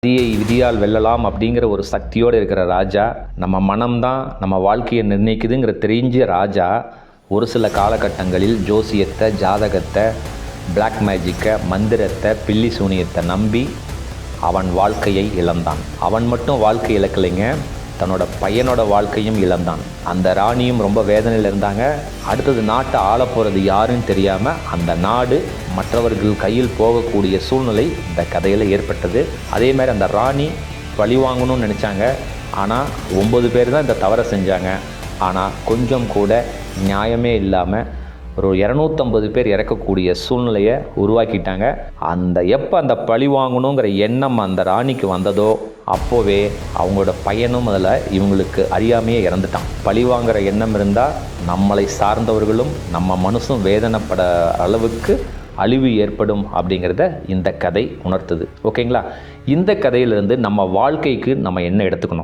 விதியை விதியால் வெல்லலாம் அப்படிங்கிற ஒரு சக்தியோடு இருக்கிற ராஜா, நம்ம மனம்தான் நம்ம வாழ்க்கையை நிர்ணயிக்குதுங்கிற தெரிஞ்ச ராஜா ஒரு சில காலகட்டங்களில் ஜோசியத்தை, ஜாதகத்தை, பிளாக் மேஜிக்கை, மந்திரத்தை, பில்லி சூனியத்தை நம்பி அவன் வாழ்க்கையை இழந்தான். அவன் மட்டும் வாழ்க்கை இழக்கலைங்க, தன்னோட பையனோட வாழ்க்கையும் இழந்தான். அந்த ராணியும் ரொம்ப வேதனையில் இருந்தாங்க. அடுத்தது நாட்டை ஆள போகிறது யாருன்னு தெரியாமல் அந்த நாடு மற்றவர்கள் கையில் போகக்கூடிய சூழ்நிலை இந்த கதையில் ஏற்பட்டது. அதே மாதிரி அந்த ராணி பழி வாங்கணும்னு நினச்சாங்க. ஆனால் 9 பேர் தான் இந்த தவறை செஞ்சாங்க. ஆனால் கொஞ்சம் கூட நியாயமே இல்லாமல் ஒரு 250 பேர் இறக்கக்கூடிய சூழ்நிலையை உருவாக்கிட்டாங்க. எப்போ அந்த பழி வாங்கணுங்கிற எண்ணம் அந்த ராணிக்கு வந்ததோ அப்போவே அவங்களோட பையனும் அதில் இவங்களுக்கு அறியாமையே இறந்துட்டான். பழி வாங்குகிற எண்ணம் இருந்தால் நம்மளை சார்ந்தவர்களும் நம்ம மனசும் வேதனைப்பட அளவுக்கு அழிவு ஏற்படும் அப்படிங்கிறத இந்த கதை உணர்த்துது. ஓகேங்களா? இந்த கதையிலிருந்து நம்ம வாழ்க்கைக்கு நம்ம என்ன எடுத்துக்கணும்?